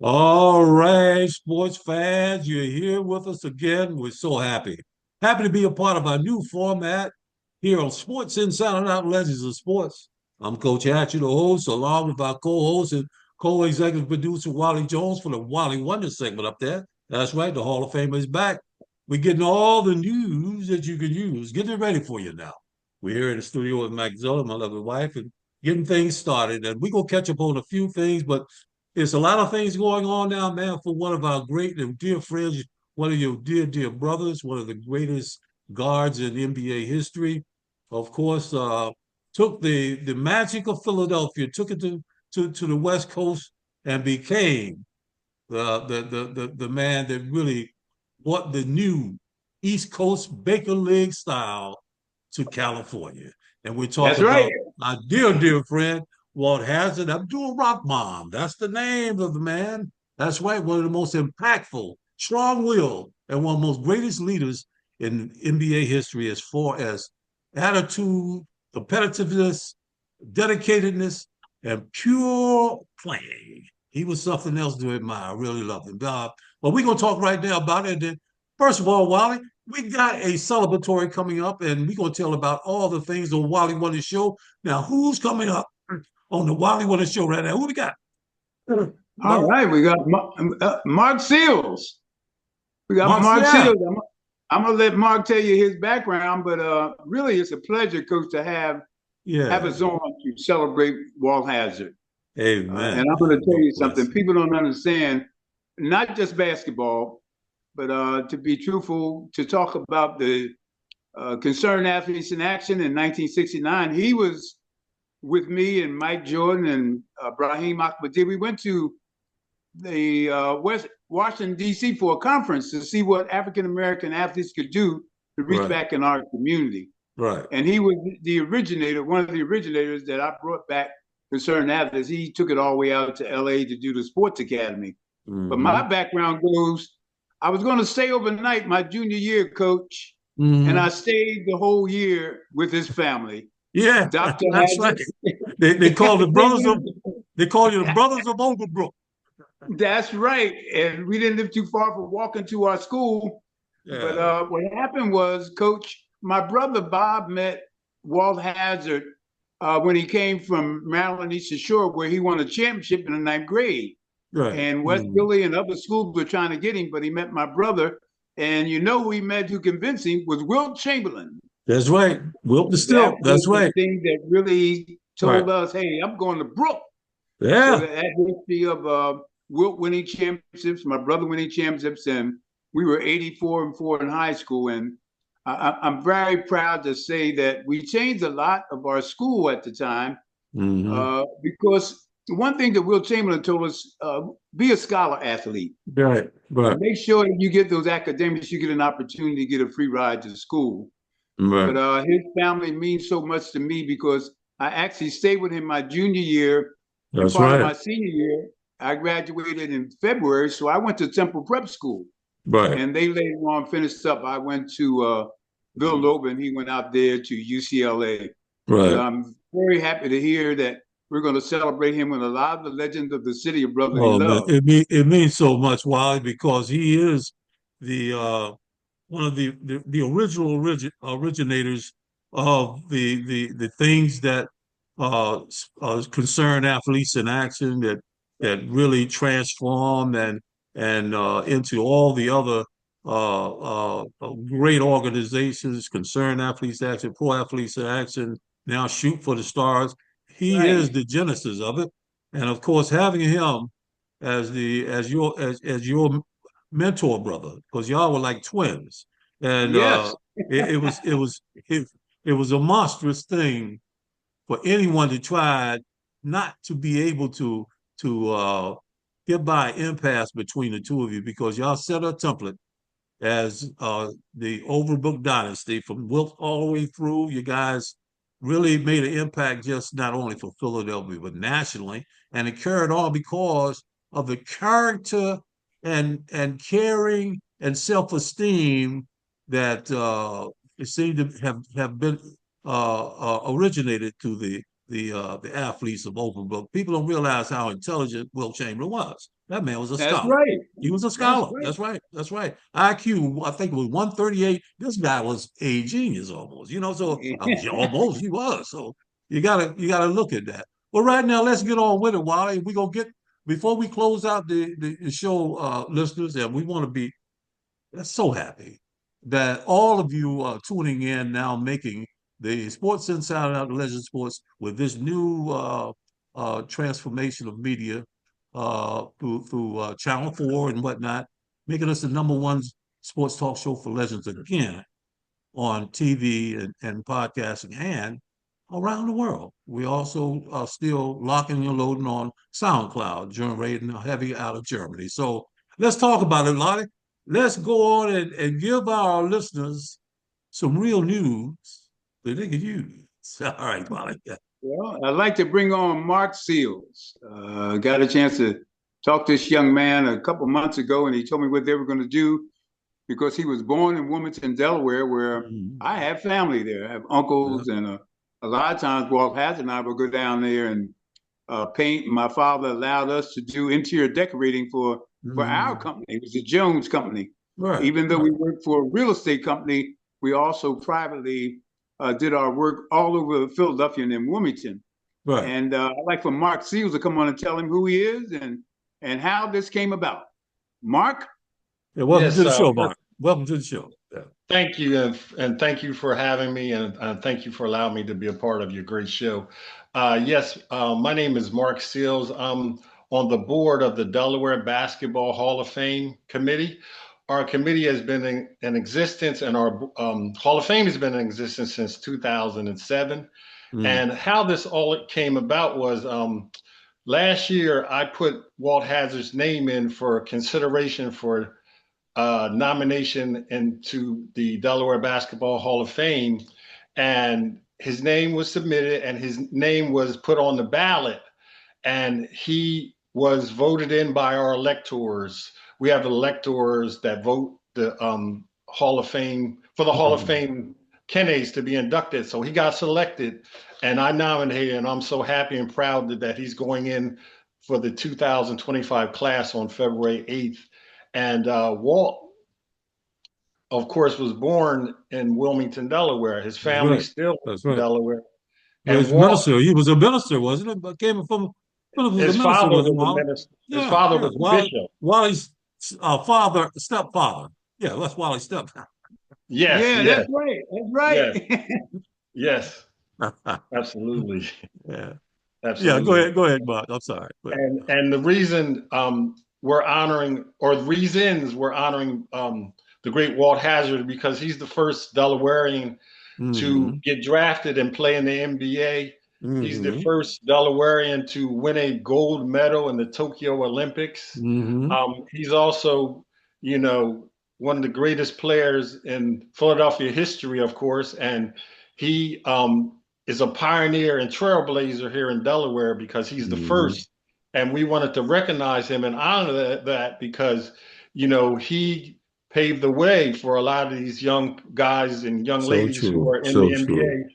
All right, sports fans, you're here with us again. We're so happy. Happy to be a part of our new format here on Sports Inside and Out Legends of Sports. I'm Coach Hatcher, the host, along with our co-host and co-executive producer Wally Jones for the Wali Wonder segment up there. That's right, the Hall of Famer is back. We're getting all the news that you can use. Getting it ready for you now. We're here in the studio with Mac Zola, my lovely wife, and getting things started. And we're going to catch up on a few things, but there's a lot of things going on now, man, for one of our great and dear friends, one of your dear, dear brothers, one of the greatest guards in NBA history. Of course, took the magic of Philadelphia, took it to the West Coast and became the man that really brought the new East Coast Baker League style to California. And we talk That's right. about our dear, dear friend, Walt Hazzard, Abdul Rahman. That's the name of the man. That's right. One of the most impactful, strong-willed, and one of the most greatest leaders in NBA history as far as attitude, competitiveness, dedicatedness, and pure playing. He was something else to admire. I really love him. But we're going to talk right now about it. And first of all, Wally, we got a celebratory coming up, and we're going to tell about all the things on Wally Wonder Show. Now, who's coming up on the Wally Wonder Show right now? Who we got? All No, right, we got Mark Seals. We got Mark Marcel. Seals. I'm gonna let Mark tell you his background, but really, it's a pleasure, Coach, to have Yeah. us on to celebrate Walt Hazzard. And Amen, I'm going man. to tell God you bless something. People don't understand, not just basketball, but to be truthful, to talk about the concerned athletes in action in 1969. He was with me and Mike Jordan and Brahim Ahmadi. We went to the West Washington D.C. for a conference to see what African American athletes could do to reach Right, back in our community. right. And he was the originator, one of the originators that I brought back concerned athletes. He took it all the way out to L.A. to do the sports academy. But my Mm-hmm. background goes, I was going to stay overnight my junior year, Coach, and I Mm-hmm. stayed the whole year with his family. Yeah, Dr. that's right. Hazzard. They call the brothers of they call you the brothers of Overbrook. That's right. And we didn't live too far from walking to our school. But Yeah, what happened was, Coach, my brother Bob met Walt Hazzard when he came from Maryland Eastern Shore, where he won a championship in the ninth grade. right. And West Mm. Philly and other schools were trying to get him, but he met my brother. And you know who he met who convinced him was Wilt Chamberlain. That's right. Wilt the That Stilt. was That's the right. thing that really Right. told us, hey, I'm going to Brook. So Yeah. that history of Wilt winning championships, my brother winning championships, and we were 84 and 4 in high school. And I'm very proud to say that we changed a lot of our school at the time Hmm. because one thing that Will Chamberlain told us, be a scholar athlete. Right. Right. Make sure that you get those academics, you get an opportunity to get a free ride to school. Right. But his family means so much to me because I actually stayed with him my junior year and That's part of right. my senior year. I graduated in February, so I went to Temple Prep School, Right. and they later on finished up. I went to Villanova, and he went out there to UCLA. But Right. I'm very happy to hear that we're going to celebrate him with a lot of the legends of the city of brotherly Oh man, love. it means so much, Wally, because he is the one of the original originators of the things that concern athletes in action that really transformed and into all the other great organizations, concern athletes action, pro athletes in action, now shoot for the stars. He is Right. the genesis of it, and of course, having him as your mentor brother, because y'all were like twins, and Yes. it, it was a monstrous thing for anyone to try not to be able to get by an impasse between the two of you because y'all set a template as the Overbrook dynasty from Wilt all the way through. You guys really made an impact just not only for Philadelphia but nationally, and it carried on because of the character and caring and self-esteem that it seemed to have been originated through the athletes of Overbrook. People don't realize how intelligent Wilt Chamberlain was. That man was a That's scholar. right. He was a That's scholar. right. That's right. That's right. IQ, I think it was 138. This guy was a genius almost. So almost he was. So you gotta look at that. Well, right now, let's get on with it, Wally. We're gonna get before we close out the show, listeners, and we want to be so happy that all of you are tuning in now, making the Sports Inside Out Legend Sports with this new transformation of media through Channel 4 and whatnot, making us the number one sports talk show for legends again on TV and podcasting and around the world. We also are still locking and loading on SoundCloud, generating heavy out of Germany. So let's talk about it, Lottie. Let's go on and give our listeners some real news that they can use. All right, Molly. Well, I'd like to bring on Mark Seals. Got a chance to talk to this young man a couple months ago, and he told me what they were going to do because he was born in Wilmington, Delaware, where I have family there. I have uncles, and a lot of times Walt Hazzard and I would go down there and paint. My father allowed us to do interior decorating for our company. It was the Jones Company. Right. Even though we worked for a real estate company, we also privately did our work all over Philadelphia and in Wilmington. Right. And I'd like for Mark Seals to come on and tell him who he is and how this came about. Mark? Yeah, welcome to the show, Mark. Welcome to the show. Yeah. Thank you, and thank you for having me, and thank you for allowing me to be a part of your great show. Yes, my name is Mark Seals. I'm on the board of the Delaware Basketball Hall of Fame Committee. Our committee has been in existence, and our Hall of Fame has been in existence since 2007. And how this all came about was last year I put Walt Hazzard's name in for consideration for nomination into the Delaware Basketball Hall of Fame, and his name was submitted and his name was put on the ballot, and he was voted in by our electors. We have electors that vote the Hall of Fame for the Hall of Fame candidates to be inducted. So he got selected, and I nominated, and I'm so happy and proud that he's going in for the 2025 class on February 8th. And Walt, of course, was born in Wilmington, Delaware. His family still in Delaware. And his minister, he was a minister, wasn't it? But came from his father was a minister. His father was a bishop. Wally's stepfather. Yeah, that's Wally's stepfather. Yes. Yeah, yes. That's right. That's right. Yes. Absolutely. Yeah. Absolutely. Yeah, go ahead, Mark. I'm sorry. And the reason we're honoring, or the reasons we're honoring the great Walt Hazzard, because he's the first Delawarean to get drafted and play in the NBA. He's the first Delawarean to win a gold medal in the Tokyo Olympics. He's also, one of the greatest players in Philadelphia history, of course, and he is a pioneer and trailblazer here in Delaware because he's the first. And we wanted to recognize him and honor that because, he paved the way for a lot of these young guys and young ladies who are in the NBA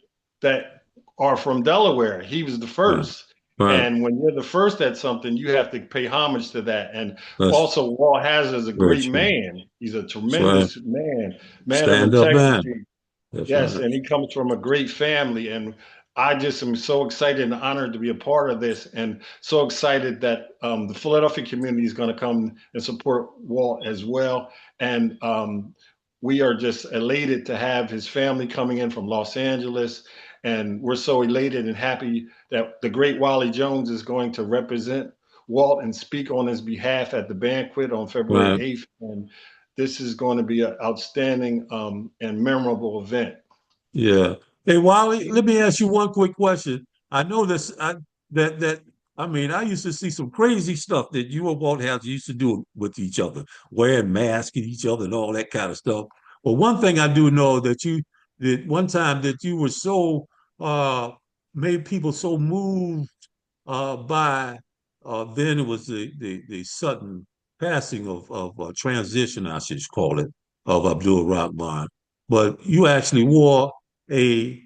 that are from Delaware. He was the first. Right. And when you're the first at something, you have to pay homage to that. And also, Walt Hazzard is a great man. He's a tremendous man of integrity. Yes, and he comes from a great family. And I just am so excited and honored to be a part of this, and so excited that the Philadelphia community is going to come and support Walt as well. And we are just elated to have his family coming in from Los Angeles. And we're so elated and happy that the great Wali Jones is going to represent Walt and speak on his behalf at the banquet on February 8th. And this is going to be an outstanding and memorable event. Yeah. Hey, Wali, let me ask you one quick question. I know this, I used to see some crazy stuff that you and Walt Hazzard used to do with each other, wearing masks at each other and all that kind of stuff. But one thing I do know that one time that you were so, made people so moved by, then it was the sudden passing of transition, I should call it, of Abdul Rahman. But you actually wore a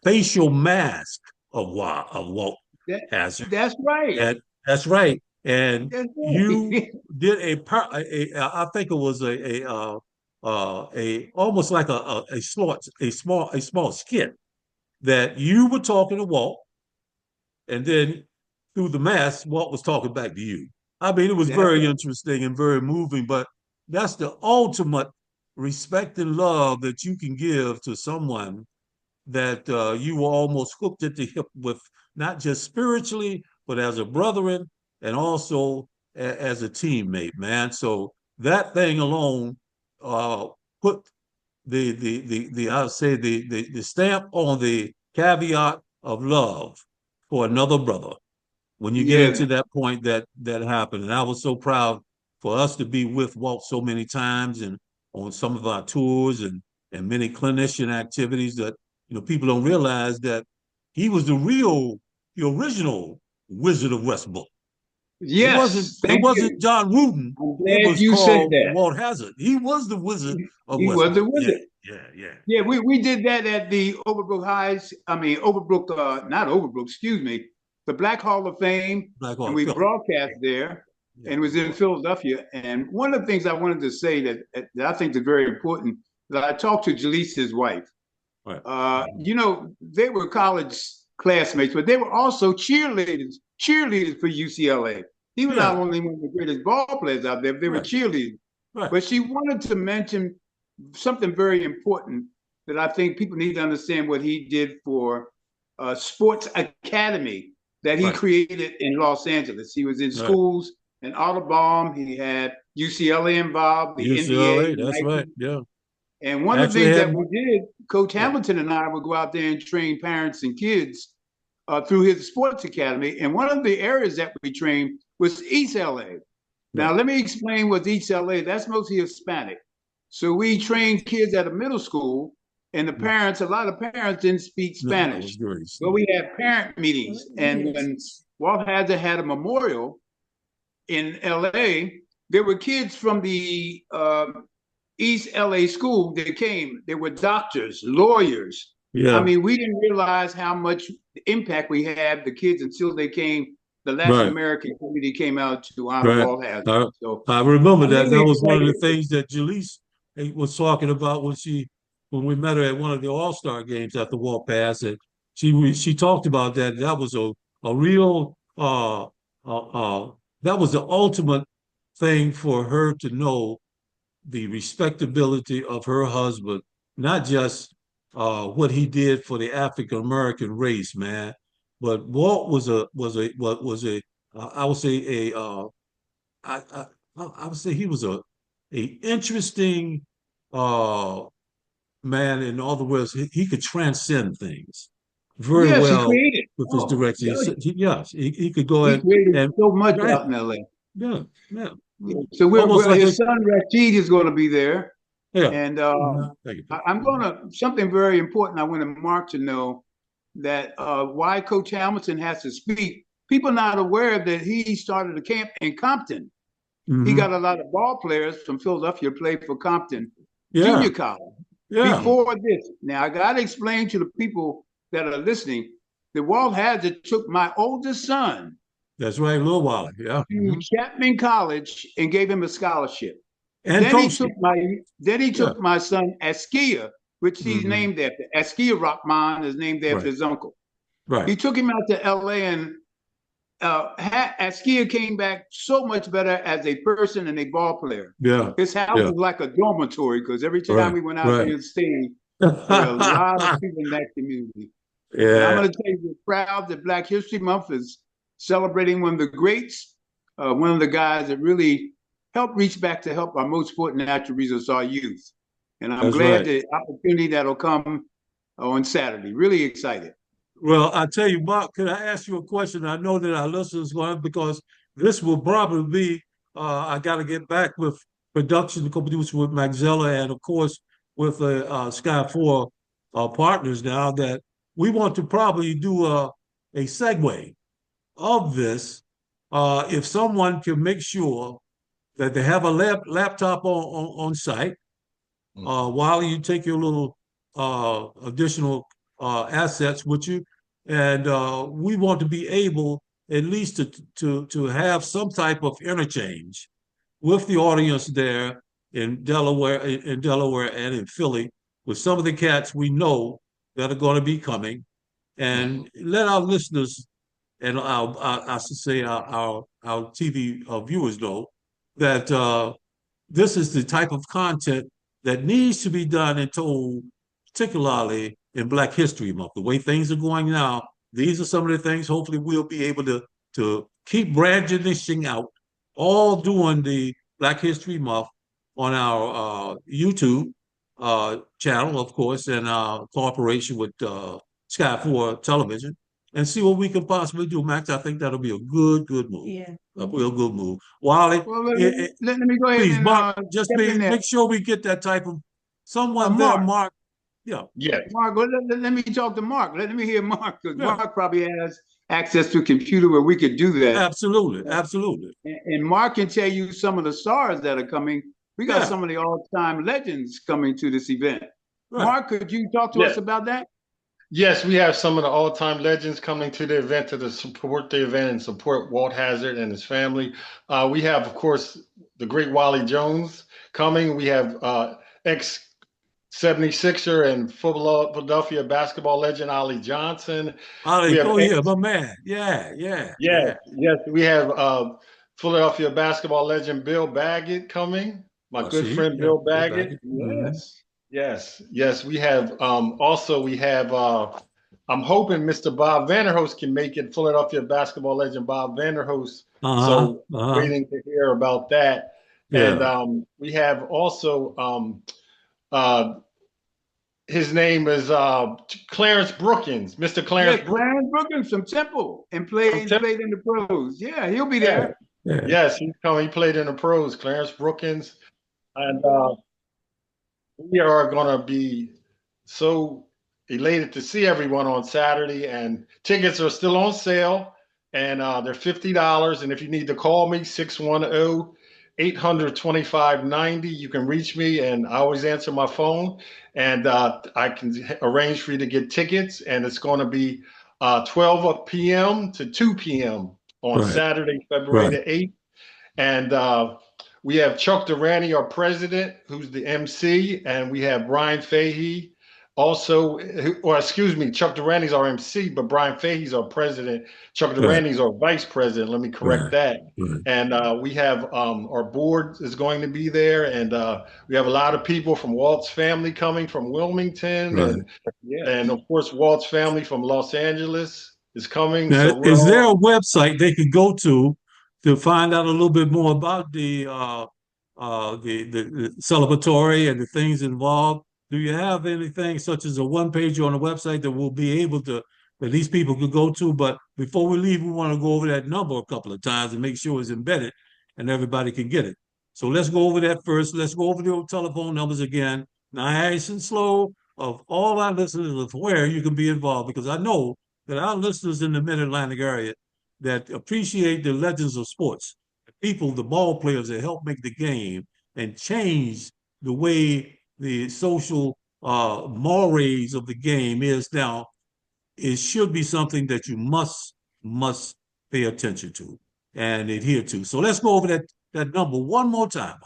facial mask of Walt That, Hazzard. that's right. And that's right. And That's you right. did I think it was a almost like a small skit that you were talking to Walt, and then through the mask, Walt was talking back to you. I mean, it was That's very right. interesting and very moving, but that's the ultimate respect and love that you can give to someone that you were almost hooked at the hip with, not just spiritually, but as a brethren and also as a teammate, man. So that thing alone put the I would say the stamp on the caveat of love for another brother when you get Yeah. into that point that happened. And I was so proud for us to be with Walt so many times and on some of our tours and many clinician activities that people don't realize that he was the original Wizard of Westbrook. It wasn't Yes. it Thank wasn't you. John Wooden. I'm It glad was you said called that. Walt Hazzard. He was the Wizard of He was the Westbrook. Yeah, wizard. yeah, yeah, Yeah, yeah. we did that at the Overbrook Highs. I mean, Overbrook, not Overbrook, excuse me, the Black Hall of Fame, Black and Hawk we Phil. broadcast there, Yeah, and it was in Philadelphia. And one of the things I wanted to say that I think is very important, that I talked to Jaleese, his wife. right. They were college classmates, but they were also cheerleaders for UCLA. He was not Yeah, only one of the greatest ball players out there, but they were right, cheerleaders. right. But she wanted to mention something very important that I think people need to understand what he did for Sports Academy that he Right. created in Los Angeles. He was in Right. schools in Audubon. He had UCLA involved, the NBA, UCLA, that's right. Nike. Yeah. And one of the Actually things had that we did, Coach yeah. Hamilton and I would go out there and train parents and kids through his sports academy. And one of the areas that we trained was East LA. Now, Right. let me explain what East LA, that's mostly Hispanic. So we trained kids at a middle school, and the parents, a lot of parents didn't speak No, that Spanish. was great. But we had parent meetings. And when Walt Hazzard had a memorial in LA, there were kids from the East LA school that came. There were doctors, lawyers. I Yeah. mean, we didn't realize how much impact we had the kids until they came. The Latin Right. American community came out to honor Right. Walt Hazzard. I, So I remember I'm that. really That was one of the excited. things that Jaleese was talking about when we met her at one of the All-Star games after Walt passed. And she talked about that. That was a real that was the ultimate thing for her to know the respectability of her husband, not just what he did for the African American race, man, but Walt was a I would say I, I I would say he was a interesting uh, man in all the ways. He could transcend things very Yes, he well created. with his Oh, direction. yeah, Yes, he could go he ahead created and so much right, out in LA. yeah, yeah. Yeah. So Almost like a his son Rashid is going to be there, yeah. and Thank you. I'm going to something very important. I want Mark to know that why Coach Hamilton has to speak. People not aware that he started a camp in Compton. He got a lot of ball players from Philadelphia to play for Compton Yeah, Junior College. yeah. Before this, now I got to explain to the people that are listening that Walt Hazzard took my oldest son That's right, Lil Wally. Yeah. to Chapman College and gave him a scholarship. And Then he coached took him. my Yeah, my son Askia, which he's named after. Askia Rahman is named after right, his uncle. right. He took him out to LA, and Askia came back so much better as a person and a ball player. Yeah, His house yeah. was like a dormitory because every time Right, we went out right. there and stayed, there were a lot of people in that community. And I'm Yeah, going to tell you, we're proud that Black History Month is celebrating one of the greats, one of the guys that really helped reach back to help our most important natural resource, our youth. And I'm that's glad right. the opportunity that'll come on Saturday. Really excited. Well, I tell you, Mark, could I ask you a question? I know that our listeners going because this will probably be. I got to get back with production, co-produce with Maxella, and of course with Sky Four partners now. That we want to probably do a segue of this. If someone can make sure that they have a laptop on site, while you take your little additional assets with you, and we want to be able at least to have some type of interchange with the audience there in Delaware and in Philly, with some of the cats we know that are going to be coming, and let our listeners and I should say our TV viewers know that this is the type of content that needs to be done and told, particularly in Black History Month. The way things are going now, these are some of the things hopefully we'll be able to keep branching out all during the Black History Month on our YouTube channel, of course, and our cooperation with Sky 4 Television, and see what we can possibly do, Max. I think that'll be a good move. Yeah. A real good move. Wally, Well, let me go ahead please, and Mark, just step in there. make sure we get that type of someone Mark. there, Mark. Yeah. Yeah. Mark, let me talk to Mark. Let me hear Mark, because Yeah. Mark probably has access to a computer where we could do that. Absolutely. Absolutely. And Mark can tell you some of the stars that are coming. We got some of the all-time legends coming to this event. Right. Mark, could you talk to us about that? Yes, we have some of the all-time legends coming to the event to support the event and support Walt Hazzard and his family. We have, of course, the great Wally Jones coming. We have ex-76er and Philadelphia basketball legend Ollie Johnson. Ollie, yeah, my man. Yeah. Yes. We have Philadelphia basketball legend Bill Baggett coming. My good friend Bill Baggett. Yes. We have I'm hoping Mr. Bob Vanderhost can make it, Philadelphia basketball legend Bob Vanderhost. So waiting to hear about that. Yeah. And we have also his name is Clarence Brookins, Mr. Clarence Brookins. Clarence Brookins from Temple and played in the pros. Yeah, he'll be there. Yeah. Yes, he's coming. He played in the pros, Clarence Brookins. And we are going to be so elated to see everyone on Saturday, and tickets are still on sale, and they're $50. And if you need to call me, 610-800-2590, you can reach me, and I always answer my phone, and I can arrange for you to get tickets. And it's going to be 12 p.m. to 2 p.m. on Saturday, February the 8th. And we have Chuck Durante, our president, who's the MC, and we have Brian Fahey also, Chuck Durante's our MC, but Brian Fahey's our president. Chuck Durante's our vice president. Let me correct that. And we have our board is going to be there, and we have a lot of people from Walt's family coming from Wilmington, and of course Walt's family from Los Angeles is coming. Now, so is there a website they could go to find out a little bit more about the celebratory and the things involved? Do you have anything such as a one page on the website that we'll be able to, that these people could go to? But before we leave, we want to go over that number a couple of times and make sure it's embedded and everybody can get it. So let's go over that first. Let's go over the telephone numbers again, nice and slow, of all our listeners, of where you can be involved, because I know that our listeners in the Mid-Atlantic area that appreciate the legends of sports, the people, the ball players that help make the game and change the way the social mores of the game is now, it should be something that you must pay attention to and adhere to. So let's go over that number one more time.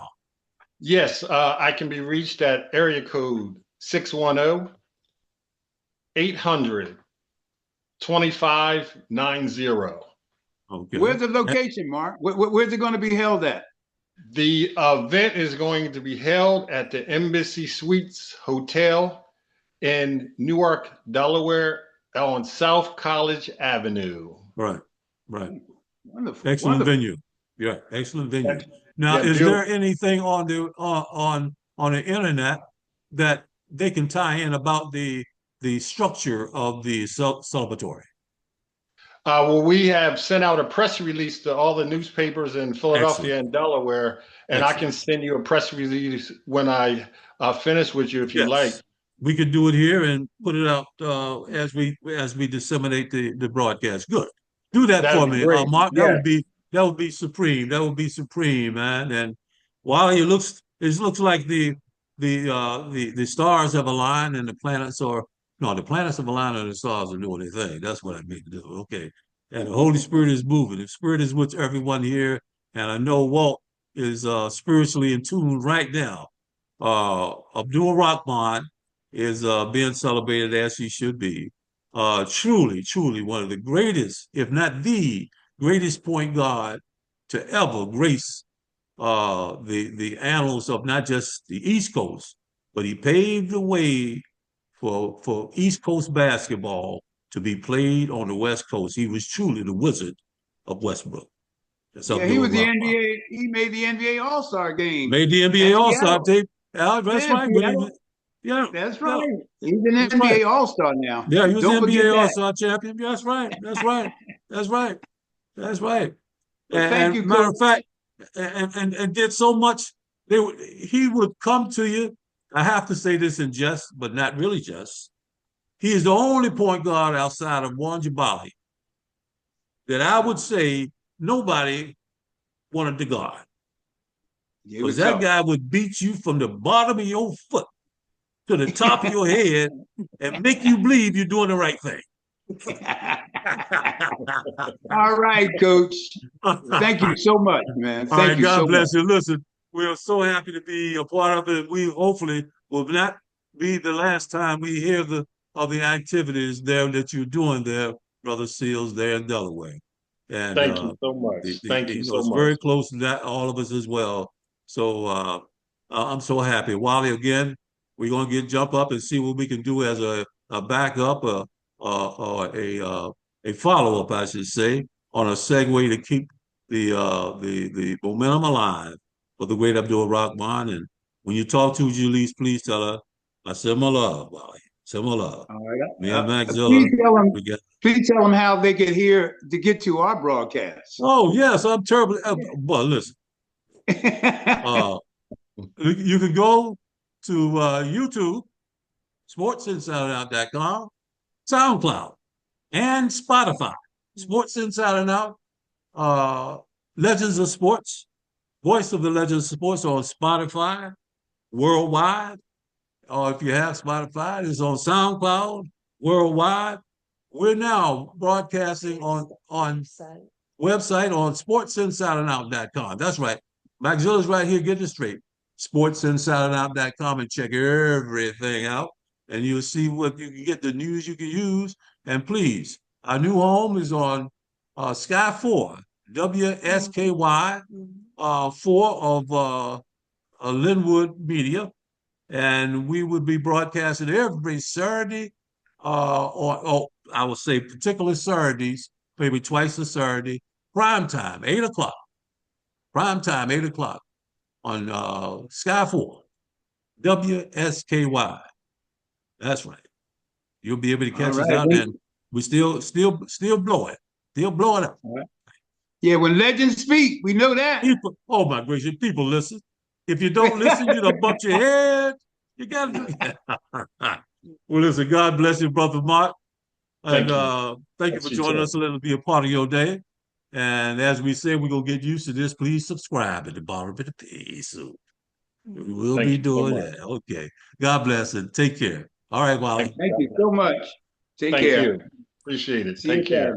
Yes, I can be reached at area code 610-800-2590. Okay. Where's the location, Mark? Where's it going to be held at? The event is going to be held at the Embassy Suites Hotel in Newark, Delaware, on South College Avenue. Right. Wonderful. Excellent venue. Yeah, excellent venue. Now, is there anything on the internet that they can tie in about the structure of the celebratory? Well, we have sent out a press release to all the newspapers in Philadelphia and Delaware, and I can send you a press release when I finish with you if you like. We could do it here and put it out as we disseminate the broadcast. Good. Do that for me, Mark. That would be supreme. That would be supreme, man. And while it looks like the stars have aligned and the planets are No, the planets have aligned and the stars are doing their thing. That's what I mean to do. Okay. And the Holy Spirit is moving. The Spirit is with everyone here. And I know Walt is spiritually in tune right now. Abdul Rahman is being celebrated as he should be. Truly, truly one of the greatest, if not the greatest point guard to ever grace the annals of not just the East Coast, but he paved the way for East Coast basketball to be played on the West Coast. He was truly the Wizard of Westbrook. Yeah, he was the NBA. He made the NBA All-Star game. Made the NBA All-Star tape. Yeah, that's Yeah, right. Yeah, that's right. Yeah, He's an NBA right. All-Star now. Yeah, he was Don't the NBA that. All-Star champion. That's right. That's right. That's right. That's right. Well, thank you, matter Coach. of fact, and did so much. He would come to you. I have to say this in jest, but not really just. He is the only point guard outside of Warren Jabali that I would say nobody wanted to guard. Because that guy would beat you from the bottom of your foot to the top of your head and make you believe you're doing the right thing. All right, Coach. Thank you so much, man. Thank you. God bless you. Listen, we are so happy to be a part of it. We hopefully will not be the last time we hear of the activities there that you're doing there, Brother Seals, there in Delaware. And thank you so much. Thank you so much. It's very close to that, all of us as well. So I'm so happy. Wally, again, we're going to jump up and see what we can do as a backup or a follow-up, I should say, on a segue to keep the momentum alive for the great Abdul Rahman. And when you talk to Julisse, please tell her I send my love, Wally. Send my love. All right. Me and Maxilla. Please tell them how they get here to get to our broadcast. Oh, yes, I'm terribly. Well, listen. You can go to YouTube, sportsinsideout.com, SoundCloud, and Spotify. Sports Inside and Out, Legends of Sports, Voice of the Legends of Sports on Spotify, worldwide. Or if you have Spotify, it's on SoundCloud, worldwide. We're now broadcasting on website on sportsinsideandout.com. That's right. Maxilla's right here, get it straight. Sportsinsideandout.com and check everything out. And you'll see what you can get, the news you can use. And please, our new home is on Sky 4, WSKY 4 of Linwood Media. And we would be broadcasting every Saturday, or I would say particularly Saturdays, maybe twice a Saturday, prime time, 8 o'clock. Prime time, 8 o'clock on Sky 4, WSKY. That's right. You'll be able to catch us out, and we still blowing. Still blowing up. Right. Yeah, when legends speak, we know that. People, oh my gracious, people listen. If you don't listen, you done bumped your head. You got to. Well, listen, God bless you, Brother Mark. And thank you for joining us. Let us be a part of your day. And as we said, we're going to get used to this. Please subscribe at the bottom of the page. So we'll be doing that. Okay. God bless and take care. All right, Wally. Thank you so much. Take care. Appreciate it. Take care.